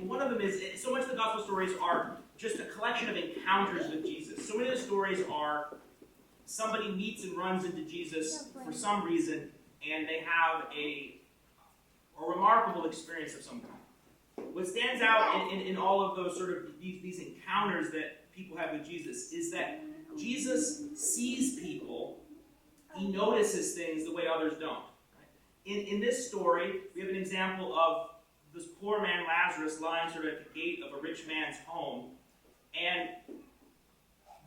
one of them is, so much of the gospel stories are just a collection of encounters with Jesus. So many of the stories are somebody meets and runs into Jesus for some reason, and they have a remarkable experience of some kind. What stands out in all of those sort of these encounters that people have with Jesus is that Jesus sees people, he notices things the way others don't. In this story, we have an example of this poor man Lazarus lying sort of at the gate of a rich man's home, and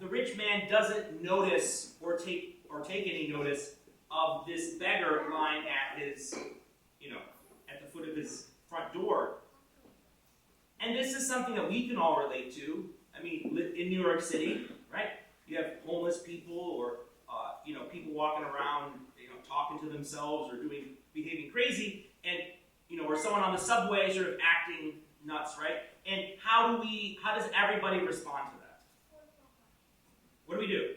the rich man doesn't notice or take any notice of this beggar lying at his, at the foot of his front door. And this is something that we can all relate to. I mean, in New York City, right? You have homeless people or people walking around, talking to themselves or behaving crazy, and or someone on the subway sort of acting nuts, right? And how does everybody respond to that? What do?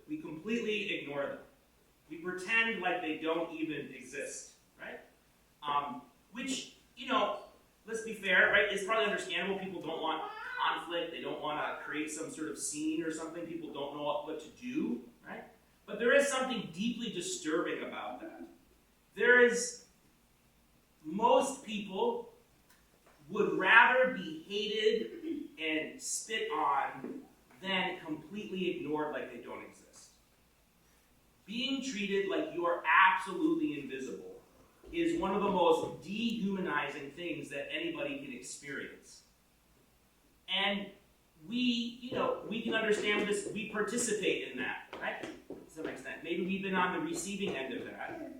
We completely ignore them. We pretend like they don't even exist, right? Which, let's be fair, right? It's probably understandable. People don't want conflict. They don't want to create some sort of scene or something. People don't know what to do, right? But there is something deeply disturbing about that. Most people would rather be hated and spit on than completely ignored like they don't exist. Being treated like you are absolutely invisible is one of the most dehumanizing things that anybody can experience. And we can understand this, we participate in that, right? To some extent. Maybe we've been on the receiving end of that.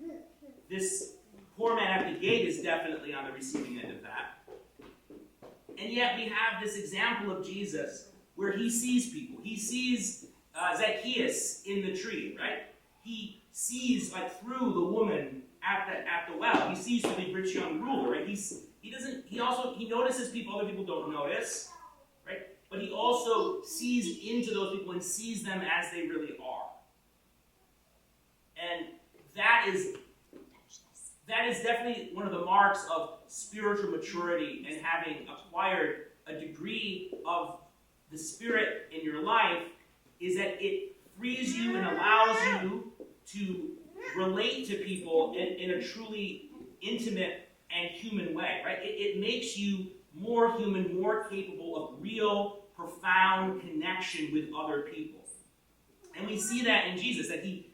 This poor man at the gate is definitely on the receiving end of that. And yet we have this example of Jesus where he sees people. He sees Zacchaeus in the tree, right? He sees through the woman at the well. He sees through the rich young ruler, right? He notices people other people don't notice, right? But he also sees into those people and sees them as they really are. And that is definitely one of the marks of spiritual maturity and having acquired a degree of the Spirit in your life, is that it frees you and allows you to relate to people in a truly intimate and human way, right? It makes you more human, more capable of real, profound connection with other people. And we see that in Jesus, that he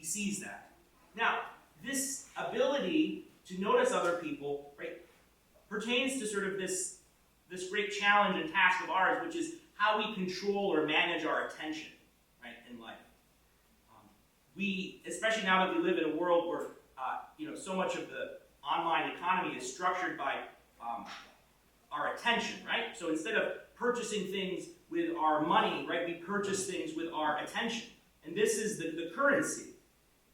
sees that. Now, this ability to notice other people, right, pertains to sort of this great challenge and task of ours, which is how we control or manage our attention, right, in life. We, especially now that we live in a world where, so much of the online economy is structured by our attention, right? So instead of purchasing things with our money, right, we purchase things with our attention. And this is the currency.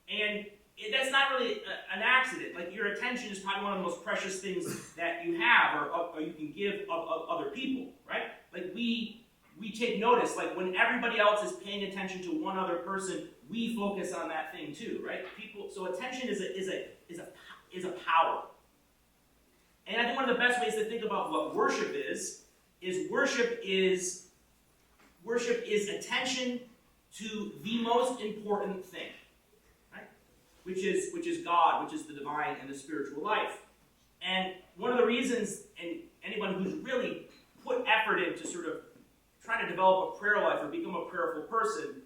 And that's not really an accident. Like, your attention is probably one of the most precious things that you have or you can give of other people, right? Like, we take notice. Like, when everybody else is paying attention to one other person, we focus on that thing too, right? So attention is a power. And I think one of the best ways to think about what worship is worship is attention to the most important thing, right? Which is God, which is the divine and the spiritual life. And one of the reasons, and anyone who's really put effort into sort of trying to develop a prayer life or become a prayerful person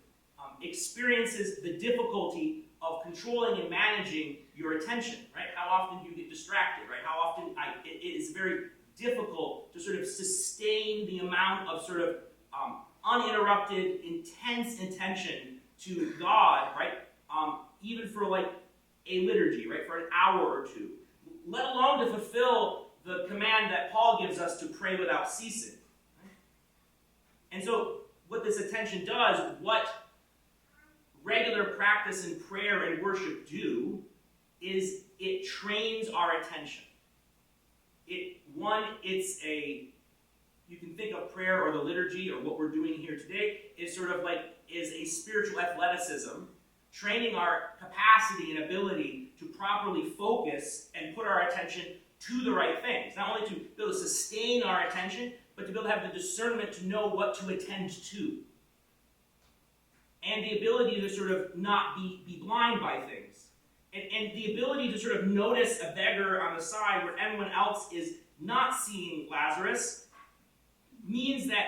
experiences the difficulty of controlling and managing your attention, right? How often do you get distracted, right? How often it is very difficult to sort of sustain the amount of sort of uninterrupted, intense attention to God, right? Even for like a liturgy, right? For an hour or two, let alone to fulfill the command that Paul gives us to pray without ceasing. Right? And so what this attention does, what regular practice in prayer and worship do, is it trains our attention. You can think of prayer or the liturgy or what we're doing here today is a spiritual athleticism, training our capacity and ability to properly focus and put our attention to the right things. Not only to be able to sustain our attention, but to be able to have the discernment to know what to attend to. And the ability to sort of not be blind by things. And the ability to sort of notice a beggar on the side where everyone else is not seeing Lazarus means that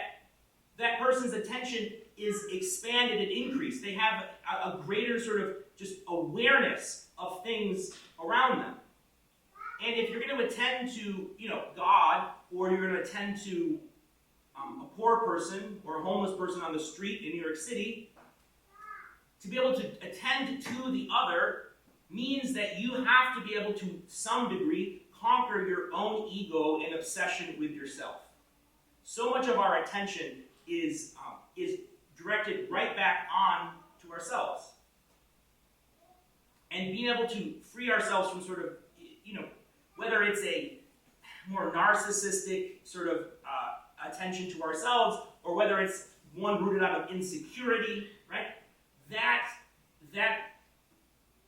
that person's attention is expanded and increased. They have a greater sort of just awareness of things around them. And if you're going to attend to, God, or you're going to attend to a poor person or a homeless person on the street in New York City, to be able to attend to the other means that you have to be able to some degree conquer your own ego and obsession with yourself. So much of our attention is directed right back on to ourselves. And being able to free ourselves from sort of, whether it's a more narcissistic sort of attention to ourselves, or whether it's one rooted out of insecurity, right? That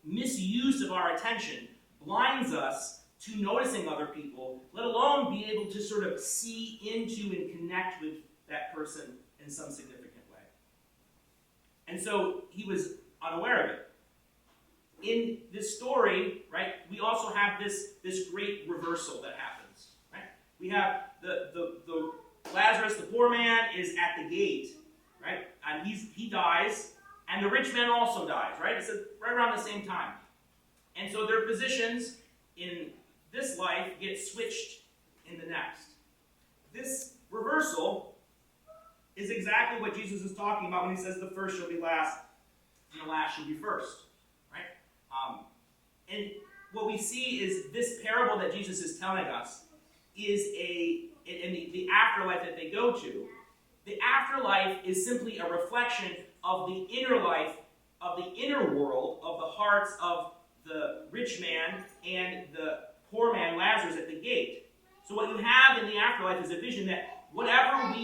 misuse of our attention blinds us to noticing other people, let alone be able to sort of see into and connect with that person in some significant way. And so he was unaware of it. In this story, right, we also have this great reversal that happens. Right? We have the Lazarus, the poor man, is at the gate, right? And he dies, and the rich man also dies, right? It's right around the same time. And so their positions in this life get switched in the next. This reversal is exactly what Jesus is talking about when he says the first shall be last and the last shall be first. Right? And what we see is this parable that Jesus is telling us is in the afterlife that they go to. The afterlife is simply a reflection of the inner life, of the inner world, of the hearts of the rich man and the poor man, Lazarus, at the gate. So what you have in the afterlife is a vision that whatever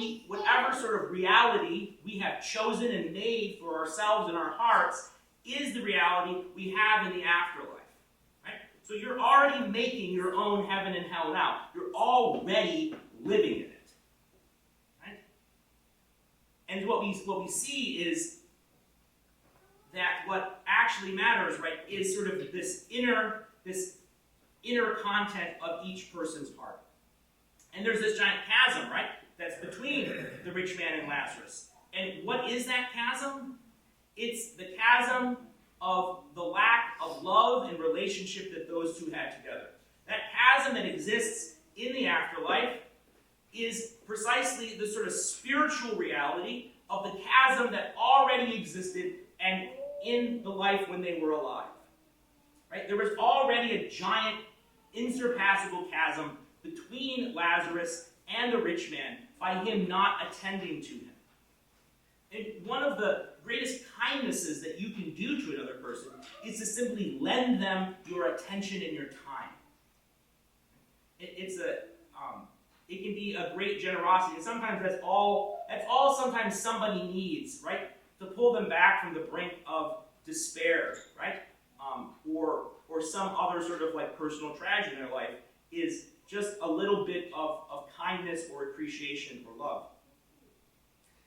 sort of reality we have chosen and made for ourselves and our hearts is the reality we have in the afterlife. Right? So you're already making your own heaven and hell now. You're already living in it. Right? And what we see is that what actually matters, right, is sort of this inner content of each person's heart. And there's this giant chasm, right, that's between the rich man and Lazarus. And what is that chasm? It's the chasm of the lack of love and relationship that those two had together. That chasm that exists in the afterlife is precisely the sort of spiritual reality of the chasm that already existed and in the life when they were alive. Right? There was already a giant, insurpassable chasm between Lazarus and the rich man by him not attending to him. And one of the greatest kindnesses that you can do to another person is to simply lend them your attention and your time. It can be a great generosity, and sometimes that's all sometimes somebody needs, right? To pull them back from the brink of despair, right? Or some other sort of like personal tragedy in their life is just a little bit of kindness or appreciation or love.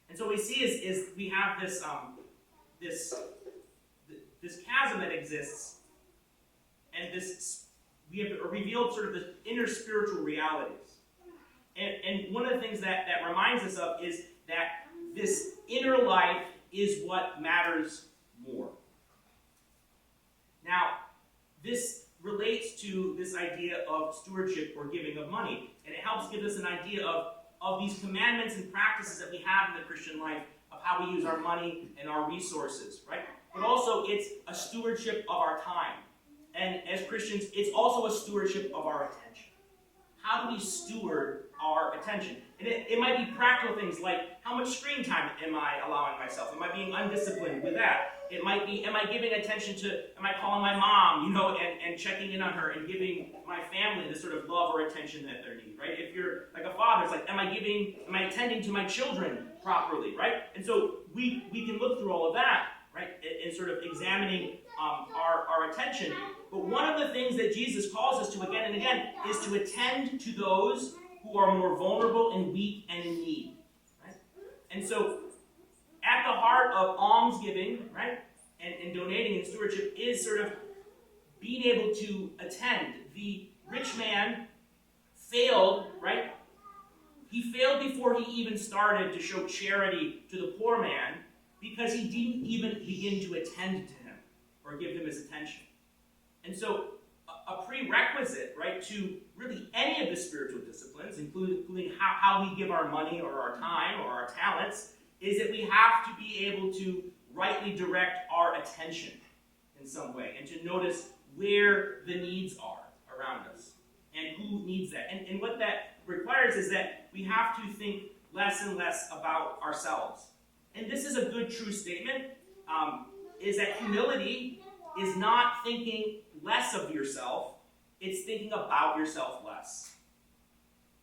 And so what we see is we have this chasm that exists, and we have revealed sort of the inner spiritual realities. And one of the things that reminds us of is that this inner life is what matters more. Now, this relates to this idea of stewardship or giving of money, and it helps give us an idea of these commandments and practices that we have in the Christian life of how we use our money and our resources, right? But also, it's a stewardship of our time. And as Christians, it's also a stewardship of our attention. How do we steward our attention? And it might be practical things like, how much screen time am I allowing myself? Am I being undisciplined with that? It might be, am I giving attention to, am I calling my mom, and checking in on her and giving my family the sort of love or attention that they need, right? If you're like a father, it's like, am I attending to my children properly, right? And so we can look through all of that, right, and sort of examining our attention. But one of the things that Jesus calls us to again and again is to attend to those who are more vulnerable and weak and in need. Right? And so, at the heart of almsgiving, right, and donating and stewardship is sort of being able to attend. The rich man failed, right? He failed before he even started to show charity to the poor man because he didn't even begin to attend to him or give him his attention. And so a prerequisite, right, to really any of the spiritual disciplines, including how we give our money or our time or our talents, is that we have to be able to rightly direct our attention in some way and to notice where the needs are around us and who needs that. And what that requires is that we have to think less and less about ourselves. And this is a good, true statement, is that humility is not thinking less of yourself, it's thinking about yourself less.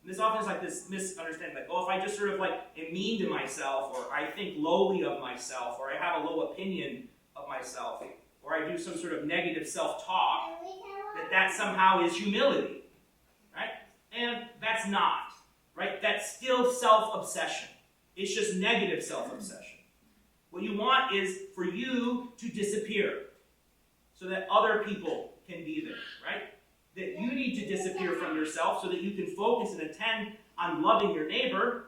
And this often is like this misunderstanding, like, oh, if I just sort of like am mean to myself, or I think lowly of myself, or I have a low opinion of myself, or I do some sort of negative self-talk, that somehow is humility, right? And that's not, right? That's still self-obsession. It's just negative self-obsession. What you want is for you to disappear so that other people can be there, right? That you need to disappear from yourself so that you can focus and attend on loving your neighbor,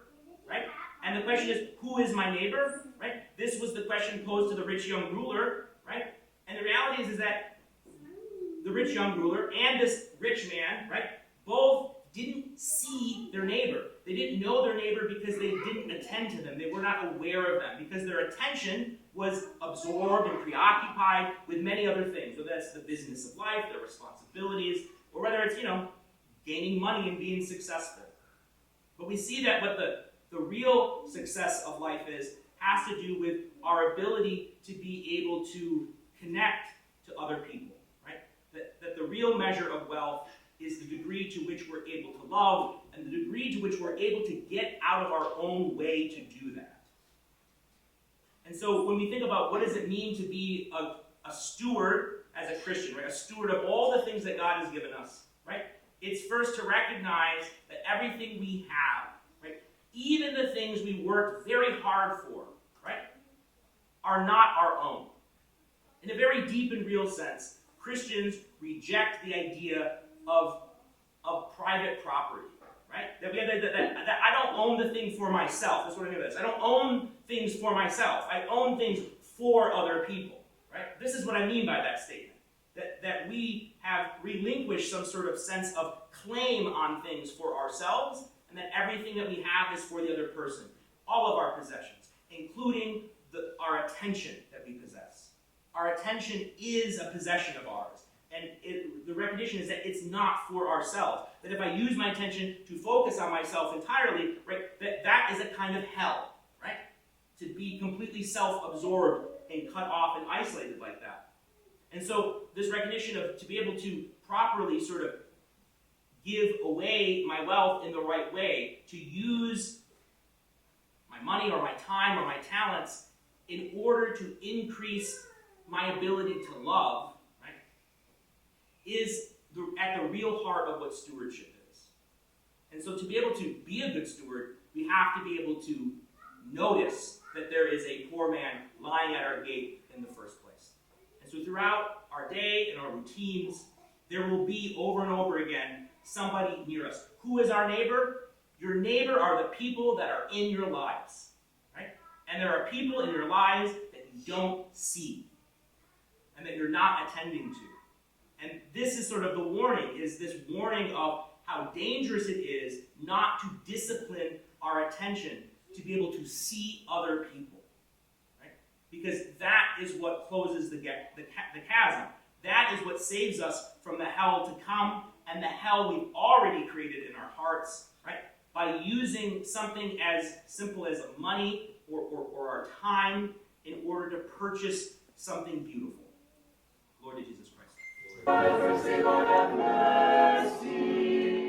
right? And the question is, who is my neighbor, right? This was the question posed to the rich young ruler, right? And the reality is that the rich young ruler and this rich man, right, both didn't see their neighbor. They didn't know their neighbor because they didn't attend to them. They were not aware of them because their attention was absorbed and preoccupied with many other things, whether that's the business of life, their responsibilities, or whether it's, gaining money and being successful. But we see that what the real success of life has to do with our ability to be able to connect to other people, right? That the real measure of wealth is the degree to which we're able to love and the degree to which we're able to get out of our own way to do that. And so when we think about what does it mean to be a steward as a Christian, right? A steward of all the things that God has given us, right? It's first to recognize that everything we have, right? Even the things we worked very hard for, right? Are not our own. In a very deep and real sense, Christians reject the idea of private property, right? That I don't own the thing for myself. That's what I mean by this. I don't own things for myself. I own things for other people, right? This is what I mean by that statement. That we have relinquished some sort of sense of claim on things for ourselves, and that everything that we have is for the other person. All of our possessions, including our attention that we possess. Our attention is a possession of ours. And the recognition is that it's not for ourselves. That if I use my attention to focus on myself entirely, right, that is a kind of hell, right? To be completely self-absorbed and cut off and isolated like that. And so this recognition of to be able to properly sort of give away my wealth in the right way, to use my money or my time or my talents in order to increase my ability to love, is at the real heart of what stewardship is. And so to be able to be a good steward, we have to be able to notice that there is a poor man lying at our gate in the first place. And so throughout our day and our routines, there will be over and over again somebody near us. Who is our neighbor? Your neighbor are the people that are in your lives, right? And there are people in your lives that you don't see and that you're not attending to. And this is sort of the warning, is this warning of how dangerous it is not to discipline our attention to be able to see other people, right? Because that is what closes the chasm. That is what saves us from the hell to come and the hell we've already created in our hearts, right? By using something as simple as money or our time in order to purchase something beautiful. Lord Jesus Christ. Lord have mercy.